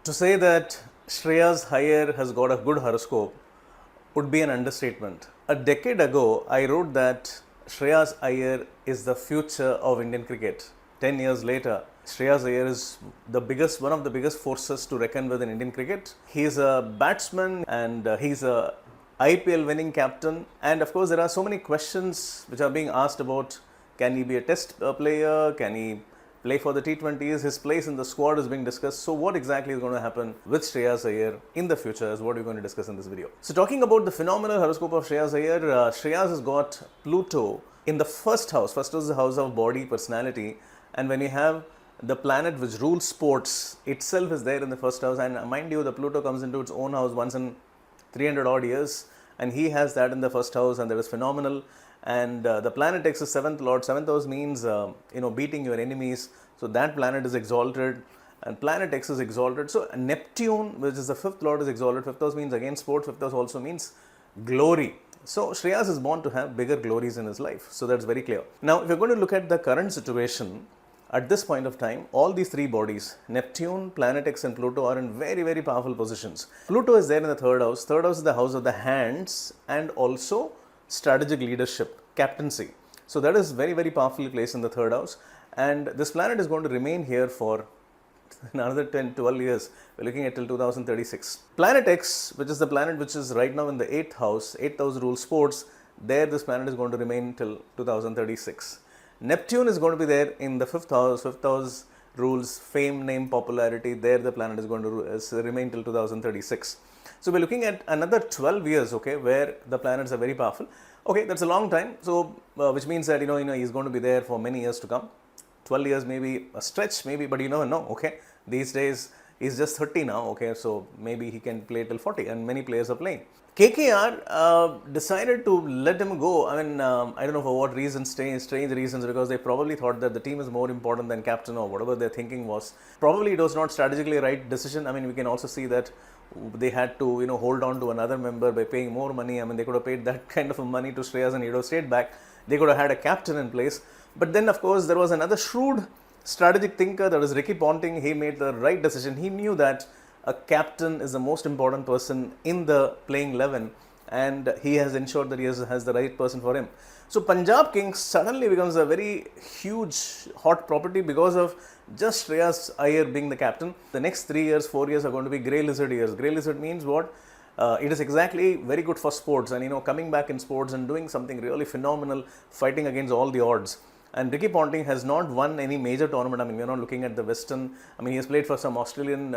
To say that Shreyas Iyer has got a good horoscope would be an understatement. A decade ago, I wrote that Shreyas Iyer is the future of Indian cricket. 10 years later, Shreyas Iyer is one of the biggest forces to reckon with in Indian cricket. He is a batsman and he's a IPL winning captain. And of course, there are so many questions which are being asked about: can he be a test player? Can he play for the T20s? His place in the squad is being discussed. So what exactly is going to happen with Shreyas Iyer in the future is what we're going to discuss in this video. So talking about the phenomenal horoscope of Shreyas Iyer, Shreyas has got Pluto in the first house. First is the house of body, personality, and when you have the planet which rules sports itself is there in the first house, and mind you, the Pluto comes into its own house once in 300 odd years, and he has that in the first house, and that is phenomenal. And the planet X is 7th lord. 7th house means beating your enemies, so that planet is exalted and planet X is exalted. So Neptune, which is the 5th lord, is exalted. 5th house means again sport. 5th house also means glory. So Shreyas is born to have bigger glories in his life, so that's very clear. Now if you're going to look at the current situation at this point of time, all these three bodies, Neptune, Planet X and Pluto, are in very, very powerful positions. Pluto is there in the 3rd house. 3rd house is the house of the hands and also strategic leadership, captaincy. So that is very, very powerfully placed in the 3rd house. And this planet is going to remain here for another 10, 12 years. We're looking at till 2036. Planet X, which is the planet which is right now in the 8th house, 8th house rules sports, there this planet is going to remain till 2036. Neptune is going to be there in the 5th house. 5th house rules fame, name, popularity. There the planet is going to remain till 2036. So we're looking at another 12 years, okay, where the planets are very powerful. Okay, that's a long time. So which means that he's going to be there for many years to come. 12 years maybe a stretch, maybe, but you never know. Okay, these days he's just 30 now. Okay, so maybe he can play till 40, and many players are playing. KKR decided to let him go. I mean, I don't know for what reasons, strange reasons, because they probably thought that the team is more important than captain, or whatever their thinking was. Probably it was not strategically right decision. I mean, we can also see that they had to hold on to another member by paying more money. I mean, they could have paid that kind of money to Shreyas and he'd have stayed back. They could have had a captain in place. But then, of course, there was another shrewd strategic thinker, that was Ricky Ponting. He made the right decision. He knew that a captain is the most important person in the playing 11, and he has ensured that he has the right person for him. So Punjab Kings suddenly becomes a very huge hot property because of just Shreyas Iyer being the captain. The next 3 years, 4 years are going to be grey lizard years. Grey lizard means what? It is exactly very good for sports, and coming back in sports and doing something really phenomenal, fighting against all the odds. And Ricky Ponting has not won any major tournament. I mean, we're not looking at the Western. I mean, he has played for some Australian,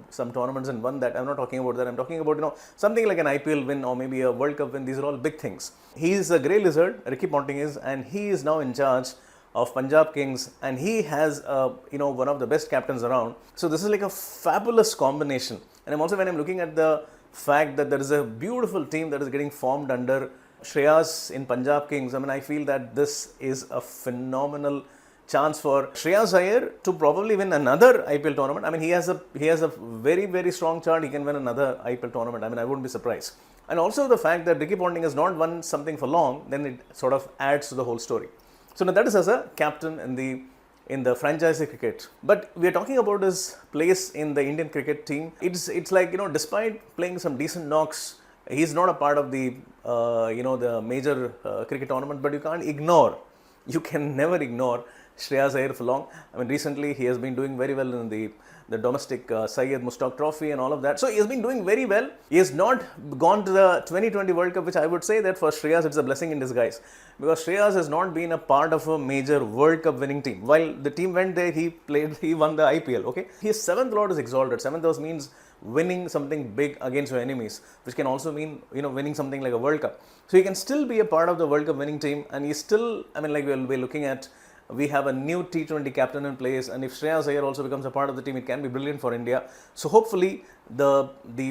some tournaments and won that. I'm not talking about that. I'm talking about, something like an IPL win or maybe a World Cup win. These are all big things. He is a grey lizard, Ricky Ponting is, and he is now in charge of Punjab Kings, and he has, one of the best captains around. So this is like a fabulous combination. And when I'm looking at the fact that there is a beautiful team that is getting formed under Shreyas in Punjab Kings, I mean, I feel that this is a phenomenal chance for Shreyas Iyer to probably win another IPL tournament. I mean, he has a very, very strong chart. He can win another IPL tournament. I mean, I wouldn't be surprised. And also the fact that Ricky Ponting has not won something for long, then it sort of adds to the whole story. So now that is as a captain in the franchise cricket. But we are talking about his place in the Indian cricket team. It's like, despite playing some decent knocks, he's not a part of the the major cricket tournament, but you can never ignore Shreyas Iyer for long. I mean, recently he has been doing very well in the domestic Syed Mushtaq Trophy and all of that. So he has been doing very well. He has not gone to the 2020 World Cup, which I would say that for Shreyas it's a blessing in disguise, because Shreyas has not been a part of a major World Cup winning team. While the team went there, he won the IPL. Okay, his 7th lord is exalted. 7th house means winning something big against your enemies, which can also mean winning something like a World Cup. So he can still be a part of the World Cup winning team, and he's still, I mean, like we'll be looking at, we have a new T20 captain in place, and if Shreyas Iyer also becomes a part of the team, it can be brilliant for India. So hopefully the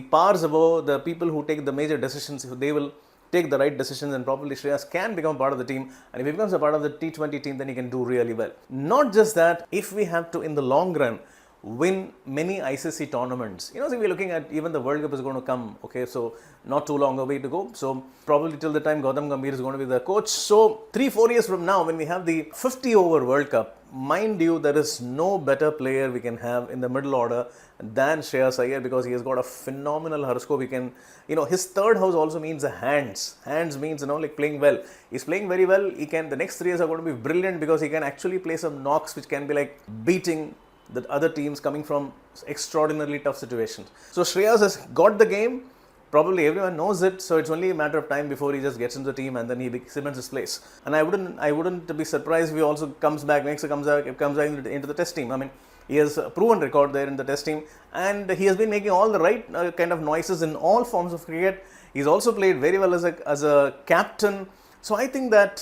powers above, the people who take the major decisions, they will take the right decisions, and probably Shreyas can become part of the team. And if he becomes a part of the T20 team, then he can do really well. Not just that, if we have to, in the long run, win many ICC tournaments. You know, see, we're looking at even the World Cup is going to come, okay, so not too long away to go. So probably till the time Gautam Gambhir is going to be the coach. So 3-4 years from now, when we have the 50 over World Cup, mind you, there is no better player we can have in the middle order than Shreyas Iyer, because he has got a phenomenal horoscope. He can, you know, his third house also means the hands. Hands means, you know, like playing well. He's playing very well. He can, the next 3 years are going to be brilliant, because he can actually play some knocks which can be like beating the other teams coming from extraordinarily tough situations. So Shreyas has got the game. Probably everyone knows it, so it's only a matter of time before he just gets into the team and then he cements his place. And I wouldn't be surprised if he also comes back into the test team. I mean, he has a proven record there in the test team, and he has been making all the right kind of noises in all forms of cricket. He's also played very well as a captain. So I think that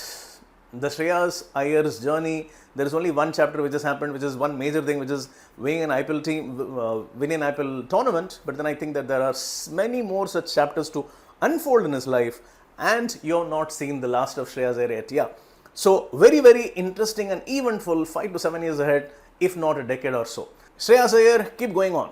the Shreyas Iyer's journey, there is only one chapter which has happened, which is one major thing, which is winning an IPL tournament. But then I think that there are many more such chapters to unfold in his life, and you're not seen the last of Shreyas Iyer yet. Yeah. So very, very interesting and eventful 5 to 7 years ahead, if not a decade or so. Shreyas Iyer, keep going on.